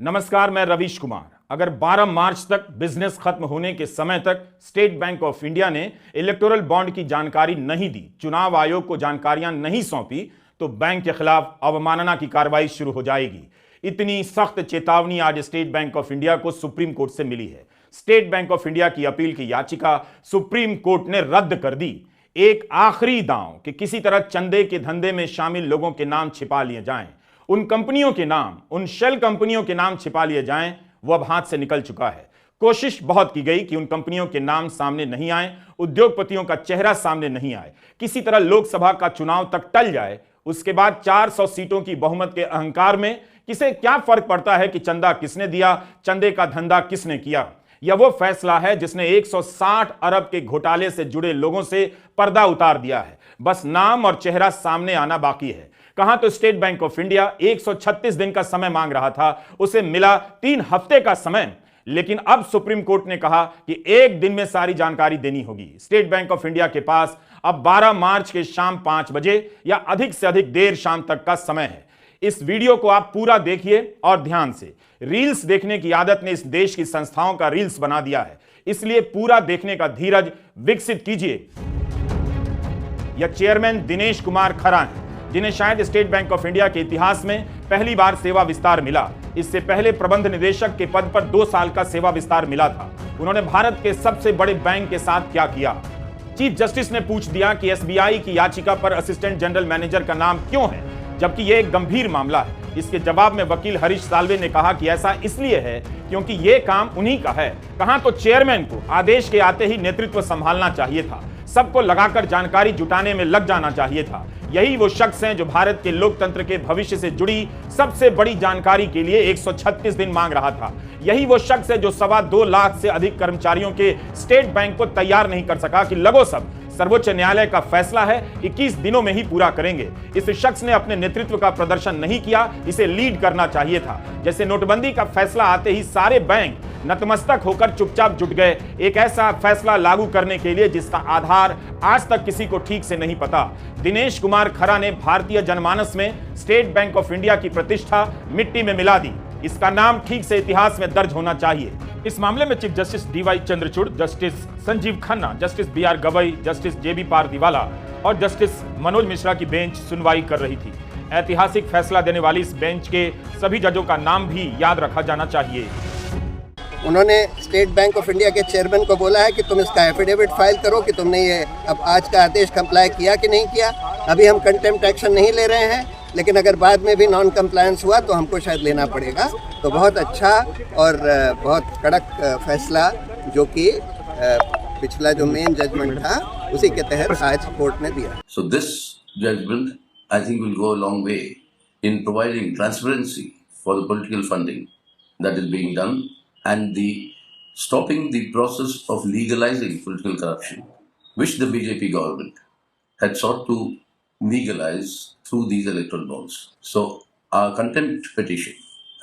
नमस्कार, मैं रवीश कुमार। अगर 12 मार्च तक बिजनेस खत्म होने के समय तक स्टेट बैंक ऑफ इंडिया ने इलेक्टोरल बॉन्ड की जानकारी नहीं दी, चुनाव आयोग को जानकारियां नहीं सौंपी, तो बैंक के खिलाफ अवमानना की कार्रवाई शुरू हो जाएगी। इतनी सख्त चेतावनी आज स्टेट बैंक ऑफ इंडिया को सुप्रीम कोर्ट से मिली है। स्टेट बैंक ऑफ इंडिया की अपील की याचिका सुप्रीम कोर्ट ने रद्द कर दी। एक आखिरी दांव कि किसी तरह चंदे के धंधे में शामिल लोगों के नाम छिपा लिए जाएं, उन कंपनियों के नाम, उन शेल कंपनियों के नाम छिपा लिए जाएं, वो अब हाथ से निकल चुका है। कोशिश बहुत की गई कि उन कंपनियों के नाम सामने नहीं आए, उद्योगपतियों का चेहरा सामने नहीं आए, किसी तरह लोकसभा का चुनाव तक टल जाए। उसके बाद 400 सीटों की बहुमत के अहंकार में किसे क्या फर्क पड़ता है कि चंदा किसने दिया, चंदे का धंधा किसने किया। यह वो फैसला है जिसने 160 अरब के घोटाले से जुड़े लोगों से पर्दा उतार दिया है। बस नाम और चेहरा सामने आना बाकी है। कहां तो स्टेट बैंक ऑफ इंडिया 136 दिन का समय मांग रहा था, उसे मिला 3 हफ्ते का समय। लेकिन अब सुप्रीम कोर्ट ने कहा कि एक दिन में सारी जानकारी देनी होगी। स्टेट बैंक ऑफ इंडिया के पास अब 12 मार्च के शाम 5 बजे या अधिक से अधिक देर शाम तक का समय है। इस वीडियो को आप पूरा देखिए और ध्यान से। रील्स देखने की आदत ने इस देश की संस्थाओं का रील्स बना दिया है, इसलिए पूरा देखने का धीरज विकसित कीजिए। यह चेयरमैन दिनेश कुमार खरा हैं, जिन्हें शायद स्टेट बैंक ऑफ इंडिया के इतिहास में पहली बार सेवा विस्तार मिला। इससे पहले प्रबंध निदेशक के पद पर 2 साल का सेवा विस्तार मिला था। उन्होंने भारत के सबसे बड़े बैंक के साथ क्या किया। चीफ जस्टिस ने पूछ दिया कि एसबीआई की याचिका पर असिस्टेंट जनरल मैनेजर का नाम क्यों है, जबकि यह एक गंभीर मामला है। इसके जवाब में वकील हरीश साल्वे ने कहा कि ऐसा इसलिए है क्योंकि यह काम उन्हीं का है। कहां तो चेयरमैन को आदेश के आते ही नेतृत्व संभालना चाहिए था, सबको लगाकर जानकारी जुटाने में लग जाना चाहिए था। यही वो शख्स हैं जो भारत के लोकतंत्र के भविष्य से जुड़ी सबसे बड़ी जानकारी के लिए 136 दिन मांग रहा था। यही वो शख्स है जो 2.25 लाख से अधिक कर्मचारियों के स्टेट बैंक को तैयार नहीं कर सका कि लगो सब, सर्वोच्च न्यायालय का फैसला है, 21 दिनों में ही पूरा करेंगे। इस शख्स ने अपने नेतृत्व का प्रदर्शन नहीं किया, इसे लीड करना चाहिए था। जैसे नोटबंदी का फैसला आते ही सारे बैंक नतमस्तक होकर चुपचाप जुट गए एक ऐसा फैसला लागू करने के लिए जिसका आधार आज तक किसी को ठीक से नहीं पता। दिनेश कुमार खरा ने भारतीय जनमानस में स्टेट बैंक ऑफ इंडिया की प्रतिष्ठा मिट्टी में मिला दी। इसका नाम ठीक से इतिहास में दर्ज होना चाहिए। इस मामले में chief justice DY Chandrachud, justice Sanjiv Khanna, justice BR Gavai, justice JB Pardiwala और जस्टिस मनोज मिश्रा की बेंच सुनवाई कर रही थी। ऐतिहासिक फैसला देने वाली इस बेंच के सभी जजों का नाम भी याद रखा जाना चाहिए। उन्होंने स्टेट बैंक ऑफ इंडिया के चेयरमैन को बोला है कि तुम इसका एफिडेविट फाइल करो कि तुमने ये अब आज का आदेश कंप्लाई किया कि नहीं किया। अभी हम कंटेम्प्ट एक्शन नहीं ले रहे हैं, लेकिन अगर बाद में भी नॉन कंप्लायंस हुआ तो हमको शायद लेना पड़ेगा। तो बहुत अच्छा और बहुत कड़क फैसला जो कि पिछला जो मेन जजमेंट था उसी के तहत आज कोर्ट ने दिया। So this judgment I think will go a long way in providing transparency for the political funding that is being done and the stopping the process of legalizing political corruption, which the BJP government had sought to legalize through these electoral bonds. So our contempt petition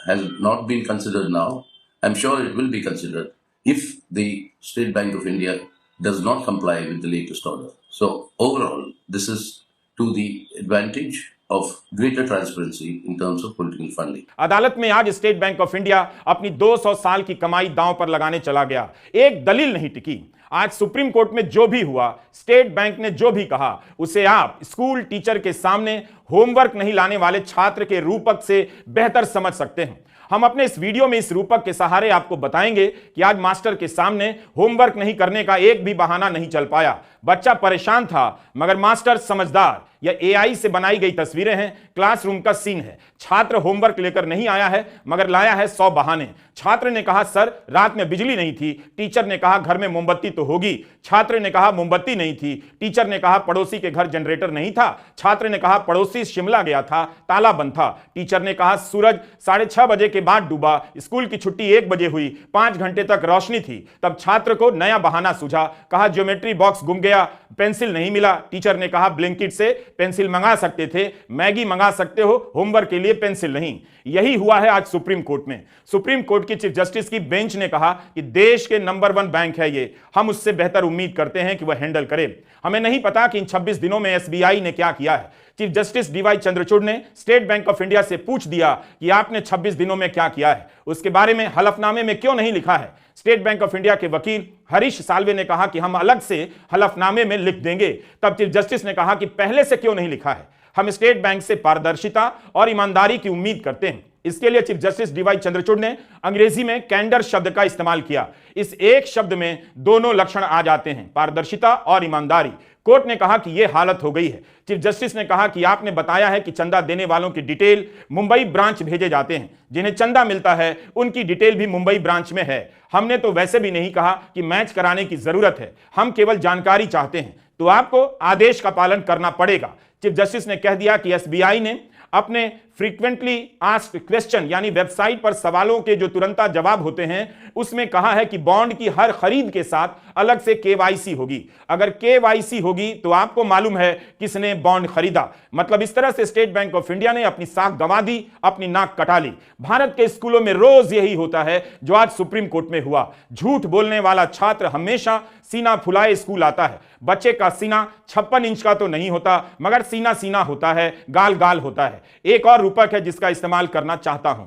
has not been considered now. I'm sure it will be considered if the State Bank of India does not comply with the latest order. So overall, this is to the advantage of greater transparency in terms of political funding. अदालत में आज state bank of India अपनी 200 साल की कमाई दांव पर लगाने चला गया। एक दलील नहीं टिकी। आज सुप्रीम कोर्ट में जो भी हुआ, स्टेट बैंक ने जो भी कहा, उसे आप स्कूल टीचर के सामने होमवर्क नहीं लाने वाले छात्र के रूपक से बेहतर समझ सकते हैं। हम अपने इस वीडियो में इस रूपक के सहारे आपको बताएंगे कि आज मास्टर के सामने होमवर्क नहीं करने का एक भी बहाना नहीं चल पाया। बच्चा परेशान था मगर मास्टर समझदार। यह एआई से बनाई गई तस्वीरें हैं, क्लासरूम का सीन है। छात्र होमवर्क लेकर नहीं आया है मगर लाया है 100 बहाने। छात्र ने कहा सर रात में बिजली नहीं थी, टीचर ने कहा घर में मोमबत्ती तो होगी। छात्र ने कहा मोमबत्ती नहीं थी, टीचर ने कहा पड़ोसी के घर जनरेटर नहीं था। छात्र ने कहा पड़ोसी शिमला गया था, ताला बंद था। टीचर ने कहा सूरज 6:30 बजे के बाद डूबा, स्कूल की छुट्टी 1 बजे हुई, 5 घंटे तक रोशनी थी। तब छात्र को नया बहाना सूझा, कहा ज्योमेट्री बॉक्स गुम गया, पेंसिल नहीं मिला। टीचर ने कहा ब्लिंकिट से पेंसिल मंगा सकते थे, मैगी मंगा सकते हो, होमवर्क के लिए पेंसिल नहीं। यही हुआ है आज सुप्रीम कोर्ट में। सुप्रीम कोर्ट की चीफ जस्टिस की बेंच ने कहा कि देश के नंबर 1 बैंक है ये, हम उससे बेहतर उम्मीद करते हैं कि वह हैंडल करे। हमें नहीं पता कि इन 26 दिनों में एसबीआई ने क्या किया है। चीफ जस्टिस डीवाई चंद्रचूड़ ने स्टेट बैंक ऑफ इंडिया से पूछ दिया कि आपने 26 दिनों में क्या किया है, उसके बारे में हलफनामे में क्यों नहीं लिखा है। स्टेट बैंक ऑफ इंडिया के वकील हरीश साल्वे ने कहा कि हम अलग से हलफनामे में लिख देंगे। तब चीफ जस्टिस ने कहा कि पहले से क्यों नहीं लिखा है। हम स्टेट बैंक से पारदर्शिता और ईमानदारी की उम्मीद करते हैं। इसके लिए चीफ जस्टिस डीवाई चंद्रचूड़ ने अंग्रेजी में कैंडर शब्द का इस्तेमाल किया। इस एक शब्द में दोनों लक्षण आ जाते हैं, पारदर्शिता और ईमानदारी। कोर्ट ने कहा कि यह हालत हो गई है। चीफ जस्टिस ने कहा कि आपने बताया है कि चंदा देने वालों की डिटेल मुंबई ब्रांच भेजे जाते हैं, जिन्हें चंदा मिलता है उनकी डिटेल भी मुंबई ब्रांच में है। हमने तो वैसे भी नहीं कहा कि मैच कराने की जरूरत है, हम केवल जानकारी चाहते हैं, तो आपको आदेश का पालन करना पड़ेगा। चीफ जस्टिस ने कह दिया कि एसबीआई ने अपने फ्रीक्वेंटली आस्क्ड क्वेश्चन यानी वेबसाइट पर सवालों के जो तुरंत जवाब होते हैं उसमें कहा है कि बॉन्ड की हर खरीद के साथ अलग से केवाईसी होगी। अगर केवाईसी होगी तो आपको मालूम है किसने बॉन्ड खरीदा। मतलब इस तरह से स्टेट बैंक ऑफ इंडिया ने अपनी साख गंवा दी, अपनी नाक कटा ली। भारत के स्कूलों में रोज यही होता है जो आज सुप्रीम कोर्ट में हुआ। झूठ बोलने वाला छात्र हमेशा सीना फुलाए स्कूल आता है। बच्चे का सीना 56 इंच का तो नहीं होता, मगर सीना सीना होता है, गाल गाल होता है। एक और रूपक है जिसका इस्तेमाल करना चाहता हूं।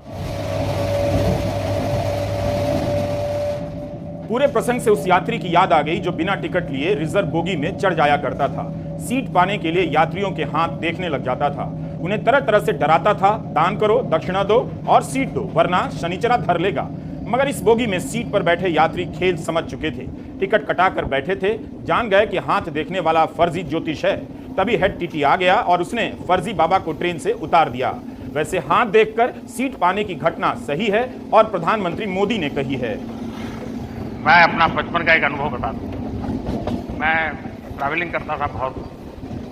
पूरे प्रसंग से उस यात्री की याद आ गई जो बिना टिकट लिए रिजर्व बोगी में चढ़ जाया करता था। सीट पाने के लिए यात्रियों के हाथ देखने लग जाता था, उन्हें तरह तरह से डराता था, दान करो, दक्षिणा दो और सीट दो वरना शनिचरा धर लेगा। मगर इस बोगी में सीट पर बैठे यात्री खेल समझ चुके थे, टिकट कटाकर बैठे थे, जान गए कि हाथ देखने वाला फर्जी ज्योतिष है। तभी हेड टीटी आ गया और उसने फर्जी बाबा को ट्रेन से उतार दिया। वैसे हाथ देखकर सीट पाने की घटना सही है और प्रधानमंत्री मोदी ने कही है। मैं अपना बचपन का एक अनुभव बता दूं। मैं ट्रैवलिंग करता था बहुत,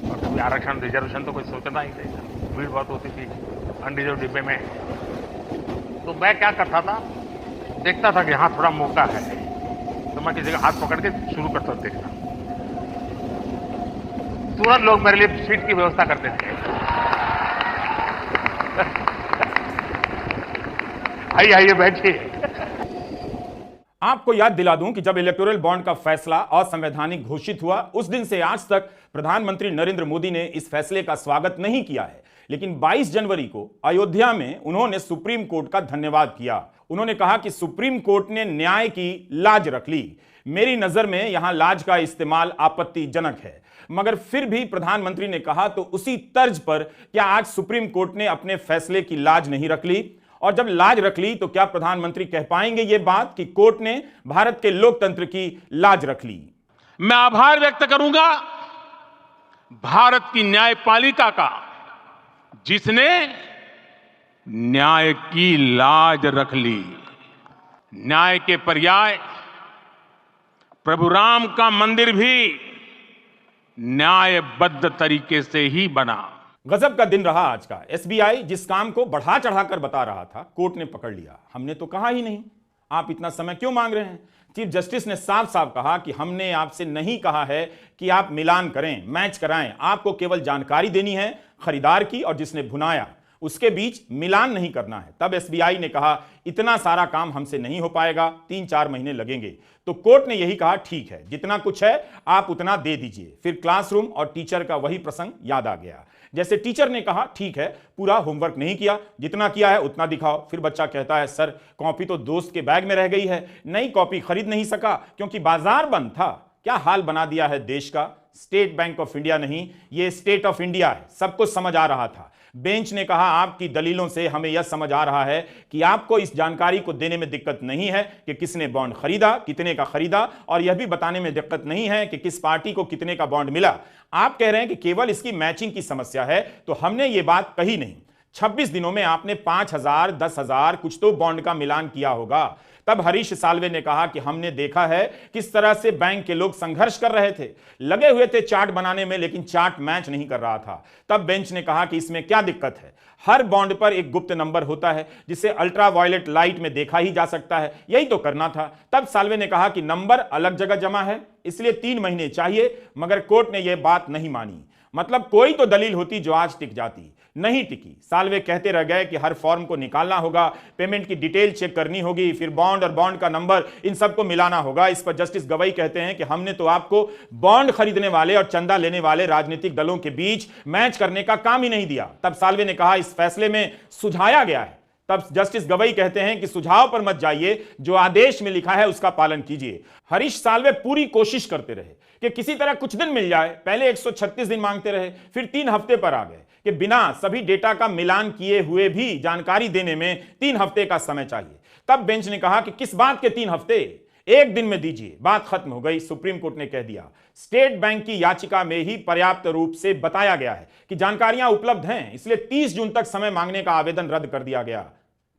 और कभी आरक्षण रिजर्वेशन तो कोई सोचता ही नहीं, भीड़ बहुत होती थी अनरिजर्व डिब्बे में। तो मैं क्या करता था, देखता था कि हाँ थोड़ा मौका है तो मैं किसी का हाथ पकड़ के शुरू करता देखना। तुरंत लोग मेरे लिए सीट की व्यवस्था करते थे। आइए बैठिए। आपको याद दिला दूं कि जब इलेक्टोरल बॉन्ड का फैसला असंवैधानिक घोषित हुआ उस दिन से आज तक प्रधानमंत्री नरेंद्र मोदी ने इस फैसले का स्वागत नहीं किया है। लेकिन 22 जनवरी को अयोध्या में उन्होंने सुप्रीम कोर्ट का धन्यवाद किया। उन्होंने कहा कि सुप्रीम कोर्ट ने न्याय की लाज रख ली। मेरी नजर में यहां लाज का इस्तेमाल आपत्तिजनक है, मगर फिर भी प्रधानमंत्री ने कहा तो उसी तर्ज पर क्या आज सुप्रीम कोर्ट ने अपने फैसले की लाज नहीं रख ली? और जब लाज रख ली तो क्या प्रधानमंत्री कह पाएंगे यह बात कि कोर्ट ने भारत के लोकतंत्र की लाज रख ली? मैं आभार व्यक्त करूंगा भारत की न्यायपालिका का, जिसने न्याय की लाज रख ली। न्याय के पर्याय प्रभु राम का मंदिर भी न्यायबद्ध तरीके से ही बना। गजब का दिन रहा आज का। एसबीआई जिस काम को बढ़ा चढ़ाकर बता रहा था, कोर्ट ने पकड़ लिया। हमने तो कहा ही नहीं, आप इतना समय क्यों मांग रहे हैं? चीफ जस्टिस ने साफ साफ कहा कि हमने आपसे नहीं कहा है कि आप मिलान करें, मैच कराएं, आपको केवल जानकारी देनी है खरीदार की और जिसने भुनाया उसके बीच मिलान नहीं करना है। तब एसबीआई ने कहा इतना सारा काम हमसे नहीं हो पाएगा, 3-4 महीने लगेंगे। तो कोर्ट ने यही कहा ठीक है, जितना कुछ है आप उतना दे दीजिए। फिर क्लासरूम और टीचर का वही प्रसंग याद आ गया। जैसे टीचर ने कहा ठीक है, पूरा होमवर्क नहीं किया, जितना किया है उतना दिखाओ। फिर बच्चा कहता है सर कॉपी तो दोस्त के बैग में रह गई है, नई कॉपी खरीद नहीं सका क्योंकि बाजार बंद था। क्या हाल बना दिया है देश का। स्टेट बैंक ऑफ इंडिया नहीं, ये स्टेट ऑफ इंडिया है। सब कुछ समझ आ रहा था। बेंच ने कहा आपकी दलीलों से हमें यह समझ आ रहा है कि आपको इस जानकारी को देने में दिक्कत नहीं है कि किसने बॉन्ड खरीदा, कितने का खरीदा, और यह भी बताने में दिक्कत नहीं है कि किस पार्टी को कितने का बॉन्ड मिला। आप कह रहे हैं कि केवल इसकी मैचिंग की समस्या है, तो हमने ये बात कही नहीं। 26 दिनों में आपने 5,000, 10,000 कुछ तो बॉन्ड का मिलान किया होगा। तब हरीश साल्वे ने कहा कि हमने देखा है किस तरह से बैंक के लोग संघर्ष कर रहे थे, लगे हुए थे चार्ट बनाने में, लेकिन चार्ट मैच नहीं कर रहा था। तब बेंच ने कहा कि इसमें क्या दिक्कत है, हर बॉन्ड पर एक गुप्त नंबर होता है जिसे अल्ट्रा वायलेट लाइट में देखा ही जा सकता है, यही तो करना था। तब साल्वे ने कहा कि नंबर अलग जगह जमा है इसलिए 3 महीने चाहिए, मगर कोर्ट ने यह बात नहीं मानी। मतलब कोई तो दलील होती जो आज टिक जाती। नहीं टिकी। साल्वे कहते रह गए कि हर फॉर्म को निकालना होगा, पेमेंट की डिटेल चेक करनी होगी, फिर बॉन्ड और बॉन्ड का नंबर इन सबको मिलाना होगा। इस पर जस्टिस गवई कहते हैं कि हमने तो आपको बॉन्ड खरीदने वाले और चंदा लेने वाले राजनीतिक दलों के बीच मैच करने का काम ही नहीं दिया। तब साल्वे ने कहा इस फैसले में सुझाया गया है। तब जस्टिस गवई कहते हैं कि सुझाव पर मत जाइए, जो आदेश में लिखा है उसका पालन कीजिए। हरीश साल्वे पूरी कोशिश करते रहे कि किसी तरह कुछ दिन मिल जाए। पहले 136 दिन मांगते रहे, फिर 3 हफ्ते पर आ गए कि बिना सभी डेटा का मिलान किए हुए भी जानकारी देने में 3 हफ्ते का समय चाहिए। तब बेंच ने कहा कि किस बात के 3 हफ्ते, 1 दिन में दीजिए। बात खत्म हो गई। सुप्रीम कोर्ट ने कह दिया स्टेट बैंक की याचिका में ही पर्याप्त रूप से बताया गया है कि जानकारियां उपलब्ध हैं, इसलिए 30 जून तक समय मांगने का आवेदन रद्द कर दिया गया।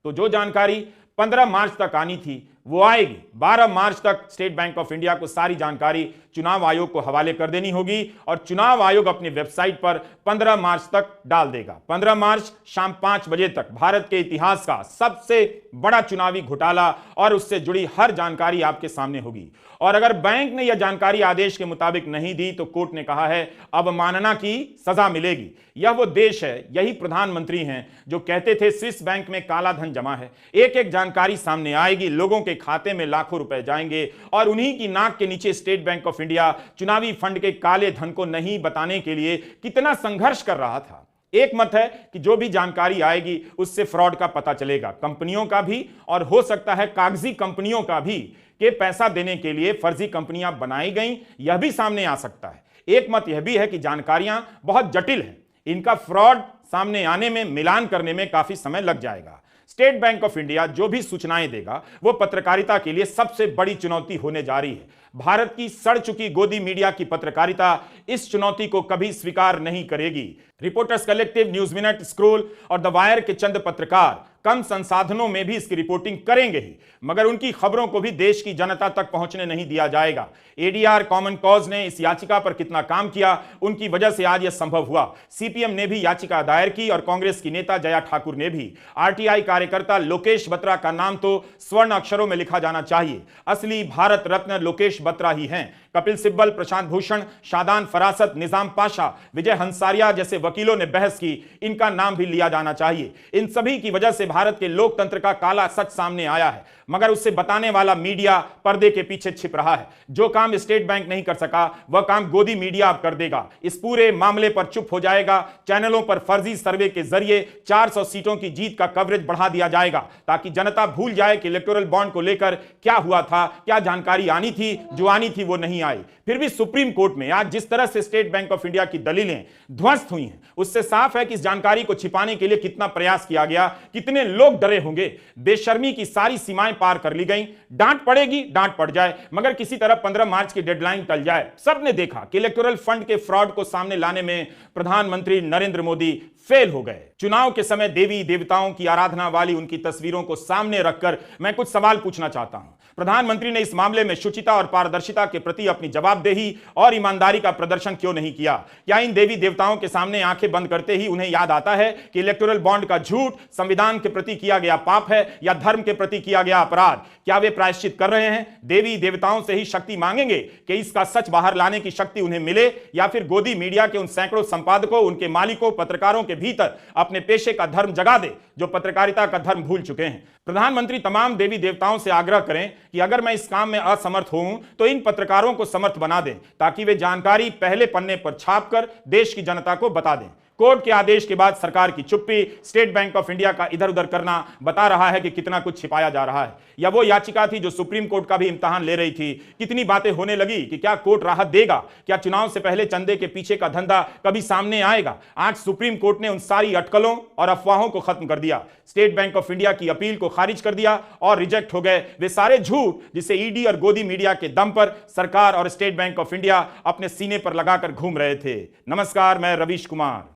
तो जो जानकारी 15 मार्च तक आनी थी वो आएगी। 12 मार्च तक स्टेट बैंक ऑफ इंडिया को सारी जानकारी चुनाव आयोग को हवाले कर देनी होगी और चुनाव आयोग अपनी वेबसाइट पर 15 मार्च तक डाल देगा। 15 मार्च शाम 5 बजे तक भारत के इतिहास का सबसे बड़ा चुनावी घोटाला और उससे जुड़ी हर जानकारी आपके सामने होगी। और अगर बैंक ने यह जानकारी आदेश के मुताबिक नहीं दी तो कोर्ट ने कहा है अवमानना की सजा मिलेगी। यह वो देश है, यही प्रधानमंत्री हैं जो कहते थे स्विस बैंक में काला धन जमा है। एक एक जानकारी सामने आएगी, लोगों के खाते में लाखों रुपए जाएंगे और उन्हीं की नाक के नीचे स्टेट बैंक ऑफ इंडिया चुनावी फंड के काले धन को नहीं बताने के लिए कितना संघर्ष कर रहा था। एक मत है कि जो भी जानकारी आएगी उससे फ्रॉड का पता चलेगा, कंपनियों का भी और हो सकता है कागजी कंपनियों का भी, कि पैसा देने के लिए फर्जी कंपनियां बनाई गई, यह भी सामने आ सकता है। एक मत यह भी है कि जानकारियां बहुत जटिल हैं, इनका फ्रॉड सामने आने में, मिलान करने में काफी समय लग जाएगा। स्टेट बैंक ऑफ इंडिया जो भी सूचनाएं देगा वो पत्रकारिता के लिए सबसे बड़ी चुनौती होने जा रही है। भारत की सड़ चुकी गोदी मीडिया की पत्रकारिता इस चुनौती को कभी स्वीकार नहीं करेगी। Reporters collective, news minute, scroll और द वायर के चंद पत्रकार कम संसाधनों में भी इसकी रिपोर्टिंग करेंगे ही, मगर उनकी खबरों को भी देश की जनता तक पहुंचने नहीं दिया जाएगा। एडीआर, कॉमन कॉज ने इस याचिका पर कितना काम किया, उनकी वजह से आज यह संभव हुआ। सीपीएम ने भी याचिका दायर की और कांग्रेस की नेता जया ठाकुर ने भी। आरटीआई कार्यकर्ता लोकेश बत्रा का नाम तो स्वर्ण अक्षरों में लिखा जाना चाहिए। असली भारत रत्न लोकेश बत्रा ही हैं। कपिल सिब्बल, प्रशांत भूषण, शादान फरासत, निजाम पाशा, विजय हंसारिया जैसे वकीलों ने बहस की, इनका नाम भी लिया जाना चाहिए। इन सभी की वजह से भारत के लोकतंत्र का काला सच सामने आया है, मगर उससे बताने वाला मीडिया पर्दे के पीछे छिप रहा है। जो काम स्टेट बैंक नहीं कर सका वह काम गोदी मीडिया अब कर देगा। इस पूरे मामले पर चुप हो जाएगा। चैनलों पर फर्जी सर्वे के जरिए 400 सीटों की जीत का कवरेज बढ़ा दिया जाएगा ताकि जनता भूल जाए कि इलेक्टोरल बॉन्ड को लेकर क्या हुआ था, क्या जानकारी आनी थी, जो आनी थी वो नहीं आई। फिर भी सुप्रीम कोर्ट में आज जिस तरह से स्टेट बैंक ऑफ इंडिया की दलीलें ध्वस्त हुई हैं, उससे साफ है कि इस जानकारी को छिपाने के लिए कितना प्रयास किया गया, कितने लोग डरे होंगे। बेशर्मी की सारी सीमाएं पार कर ली गई। डांट पड़ेगी, डांट पड़ जाए, मगर किसी तरह 15 मार्च की डेडलाइन टल जाए। सबने देखा कि इलेक्टोरल फंड के फ्रॉड को सामने लाने में प्रधानमंत्री नरेंद्र मोदी फेल हो गए। चुनाव के समय देवी देवताओं की आराधना वाली उनकी तस्वीरों को सामने रखकर मैं कुछ सवाल पूछना चाहता हूं। प्रधानमंत्री ने इस मामले में शुचिता और पारदर्शिता के प्रति अपनी जवाबदेही और ईमानदारी का प्रदर्शन क्यों नहीं किया? क्या इन देवी देवताओं के सामने आंखें बंद करते ही उन्हें याद आता है कि इलेक्टोरल बॉन्ड का झूठ संविधान के प्रति किया गया पाप है या धर्म के प्रति किया गया अपराध? क्या वे प्रायश्चित कर रहे हैं? देवी देवताओं से ही शक्ति मांगेंगे कि इसका सच बाहर लाने की शक्ति उन्हें मिले, या फिर गोदी मीडिया के उन सैकड़ों संपादकों, उनके मालिकों, पत्रकारों के भीतर अपने पेशे का धर्म जगा दे जो पत्रकारिता का धर्म भूल चुके हैं? प्रधानमंत्री तमाम देवी देवताओं से आग्रह करें कि अगर मैं इस काम में असमर्थ हूं तो इन पत्रकारों को समर्थ बना दें ताकि वे जानकारी पहले पन्ने पर छापकर देश की जनता को बता दें। कोर्ट के आदेश के बाद सरकार की चुप्पी, स्टेट बैंक ऑफ इंडिया का इधर उधर करना बता रहा है कि कितना कुछ छिपाया जा रहा है। या वो याचिका थी जो सुप्रीम कोर्ट का भी इम्तिहान ले रही थी। कितनी बातें होने लगी कि क्या कोर्ट राहत देगा, क्या चुनाव से पहले चंदे के पीछे का धंधा कभी सामने आएगा? आज सुप्रीम कोर्ट ने उन सारी अटकलों और अफवाहों को खत्म कर दिया। स्टेट बैंक ऑफ इंडिया की अपील को खारिज कर दिया और रिजेक्ट हो गए वे सारे झूठ जिसे ईडी और गोदी मीडिया के दम पर सरकार और स्टेट बैंक ऑफ इंडिया अपने सीने पर लगाकर घूम रहे थे। नमस्कार, मैं रवीश कुमार।